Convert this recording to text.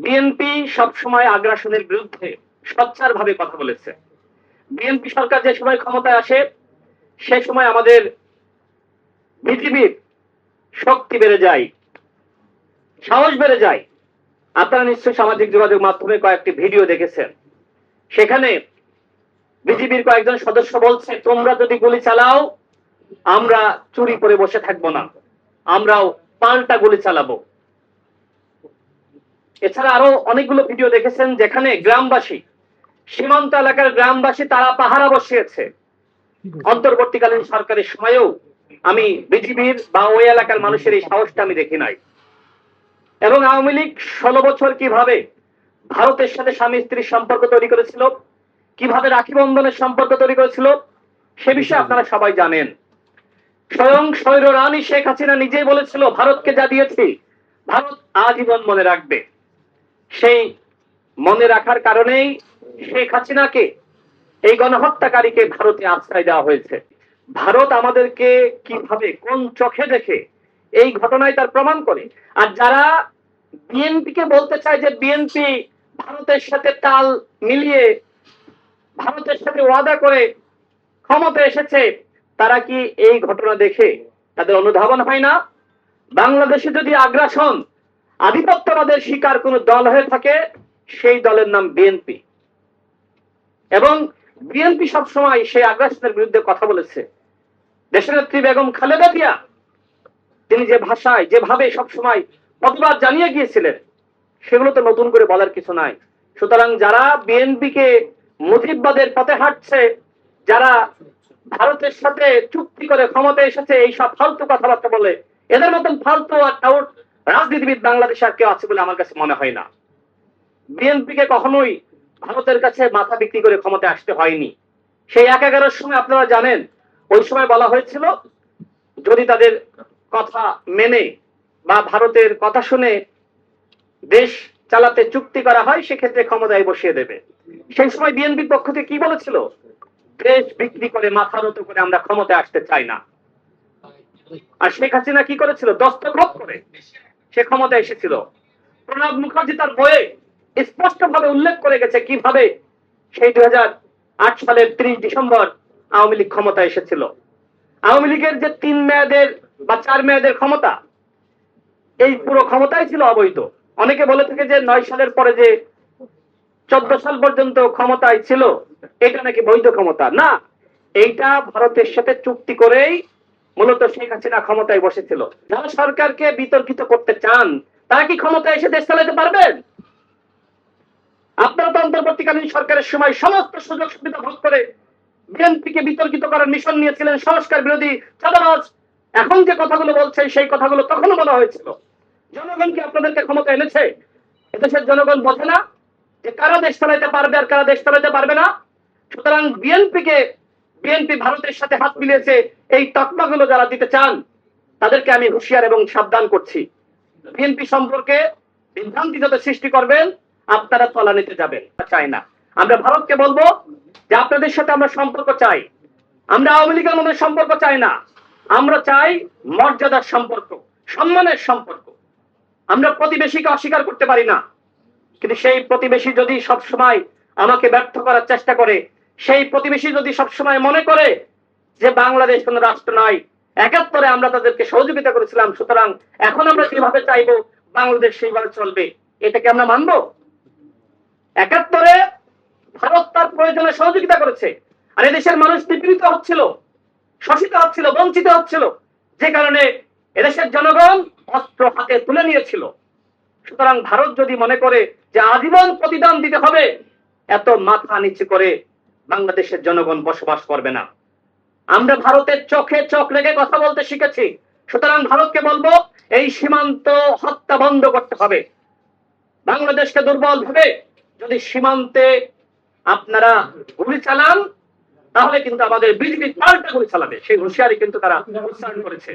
BNP সবসময় আগ্রাসনের বিরুদ্ধে সোচ্চার ভাবে কথা বলেছে। বিএনপি সরকার যে সময় ক্ষমতায় আসে সে সময় আমাদের বিজিবির শক্তি বেড়ে যায়, সাহস বেড়ে যায়। আপনারা নিশ্চয়ই সামাজিক যোগাযোগ মাধ্যমে কয়েকটি ভিডিও দেখেছেন। সেখানে বিজিবির কয়েকজন সদস্য বলছে, তোমরা যদি গুলি চালাও আমরা চুরি করে বসে থাকবো না, আমরাও পাল্টা গুলি চালাবো। এছাড়া আরো অনেকগুলো ভিডিও দেখেছেন যেখানে গ্রামবাসী, সীমান্ত এলাকার গ্রামবাসী তারা পাহারা বসিয়েছে। অন্তর্বর্তীকালীন সরকারের সময়েও আমি বিজিবির বা ওই এলাকার মানুষের এই সাহসটা আমি দেখি নাই। এবং আওয়ামী লীগ 16 বছর কিভাবে ভারতের সাথে স্বামী স্ত্রীর সম্পর্ক তৈরি করেছিল, কিভাবে রাখি বন্ধনের সম্পর্ক তৈরি করেছিল, সে বিষয়ে আপনারা সবাই জানেন। স্বয়ং স্বৈর রানী শেখ হাসিনা নিজেই বলেছিল, ভারতকে যা দিয়েছি ভারত আজীবন মনে রাখবে। সেই মনে রাখার কারণেই শেখ হাসিনাকে, এই গণহত্যাকারীকে ভারতে আশ্রয় দেওয়া হয়েছে। ভারত আমাদেরকে কিভাবে কোন চোখে দেখে এই ঘটনায় তার প্রমাণ করে। আর যারা বিএনপিকে বলতে চায় যে বিএনপি ভারতের সাথে তাল মিলিয়ে ভারতের সাথে ওয়াদা করে ক্ষমতা এসেছে, তারা কি এই ঘটনা দেখে তাদের অনুধাবন হয় না? বাংলাদেশে যদি আগ্রাসন, আধিপত্যবাদের শিকার কোন দল হয়ে থাকে সেই দলের নাম বিএনপি। এবং বিএনপি সবসময় সেই আগ্রাসনের বিরুদ্ধে কথা বলেছে। দেশনেত্রী বেগম খালেদা জিয়া তিনি যে ভাষায় যেভাবে সবসময় প্রতিবাদ জানিয়ে গিয়েছিলেন সেগুলো তো নতুন করে বলার কিছু নাই। সুতরাং যারা বিএনপিকে মুজিববাদের পথে হাঁটছে, যারা ভারতের সাথে চুক্তি করে ক্ষমতায় এসেছে, এই সব ফালতু কথাবার্তা বলে, এদের মতন ফালতু আর টাউট রাজনীতিবিদ বাংলাদেশে আর কেউ আছে বলে আমার কাছে মনে হয় না। বিএনপিকে কখনোই ভারতের কাছে মাথা বিক্রি করে ক্ষমতায় আসতে হয়নি। সেই 11-এর সময় আপনারা জানেন, ওই সময় বলা হয়েছিল যদি তাদের কথা মেনে বা ভারতের কথা শুনে দেশ চালাতে চুক্তি করা হয় সেক্ষেত্রে ক্ষমতায় বসিয়ে দেবে। সেই সময় বিএনপির পক্ষ থেকে কি বলেছিল? দেশ বিক্রি করে মাথা নত করে আমরা ক্ষমতায় আসতে চাই না। আর শেখ হাসিনা কি করেছিল? দস্তখত করে সে ক্ষমতায় এসেছিল। প্রণব মুখার্জি তার বইয়ে স্পষ্ট ভাবে উল্লেখ করে গেছে কিভাবে সেই 2008 সালের 30 ডিসেম্বর আওয়ামী লীগ ক্ষমতায় এসেছিল। আওয়ামী লীগের যে 3 মেয়াদের বা 4 মেয়াদের ক্ষমতা, এই পুরো ক্ষমতাই ছিল অবৈধ। অনেকে বলে থাকে যে 9 সালের পরে যে 14 সাল পর্যন্ত ক্ষমতায় ছিল এটা নাকি বৈধ ক্ষমতা। না, এইটা ভারতের সাথে চুক্তি করেই মূলত শেখ হাসিনা ক্ষমতায় বসেছিল। যারা সরকারকে বিতর্কিত করতে চান তারা কি ক্ষমতায় এসে দেশ চালাতে পারবেন? আপনারা তো অন্তর্বর্তীকালীন সরকারের সময় সমস্ত সুযোগ সুবিধা ভোগ করে বিএনপিকে বিতর্কিত করার মিশন নিয়েছিলেন, সংস্কার বিরোধী চাঁদাবাজ। এখন যে কথাগুলো বলছেন সেই কথাগুলো তখনও বলা হয়েছিল। জনগণ কি আপনাদেরকে ক্ষমতা এনেছে? এদেশের জনগণ বোঝে না যে কারা দেশ চালাইতে পারবে আর কারা দেশ চালাইতে পারবে না। সুতরাং বিএনপি ভারতের সাথে হাত মিলিয়েছে, এই তকমাগুলো যারা দিতে চান তাদেরকে আমি হুঁশিয়ার এবং সাবধান করছি। বিএনপি সম্পর্কে বিভ্রান্তি যত সৃষ্টি করবেন আপনারা তলা নিতে যাবেন, চাই না। আমরা ভারতকে বলবো যে আপনাদের সাথে আমরা সম্পর্ক চাই, আমরা আওয়ামী লীগের মধ্যে সম্পর্ক চাই না। আমরা চাই মর্যাদার সম্পর্ক, সম্মানের সম্পর্ক। আমরা প্রতিবেশীকে অস্বীকার করতে পারি না, কিন্তু সেই প্রতিবেশী যদি সবসময় আমাকে ব্যর্থ করার চেষ্টা করে, সেই প্রতিবেশী যদি সবসময় মনে করে যে বাংলাদেশ কোন রাষ্ট্র নয়, 71-এ আমরা তাদেরকে সহযোগিতা করেছিলাম, সুতরাং এখন আমরা যেভাবে চাইবো বাংলাদেশ সেইভাবে চলবে, এটাকে আমরা মানবো? 71-এ ভারত তার প্রয়োজনে সহযোগিতা করেছে, আর এদেশের মানুষ নিপীড়িত হচ্ছিল, শোষিত হচ্ছিল, বঞ্চিত হচ্ছিল, যে কারণে এদেশের জনগণ অস্ত্র হাতে তুলে নিয়েছিল। সুতরাং ভারত যদি মনে করে যে আজীবন প্রতিদান দিতে হবে, এত মাথা নিচু করে বাংলাদেশের জনগণ বসবাস করবে না। আমরা ভারতের চোখে চোখ রেখে কথা বলতে শিখেছি। সুতরাং ভারতকে বলবো এই সীমান্ত হত্যা বন্ধ করতে হবে। বাংলাদেশকে দুর্বল ভেবে যদি সীমান্তে আপনারা গুলি চালান তাহলে কিন্তু আমাদের বিজিবি পাল্টা গুলি চালাবে, সেই হুঁশিয়ারি কিন্তু তারা উচ্চারণ করেছে।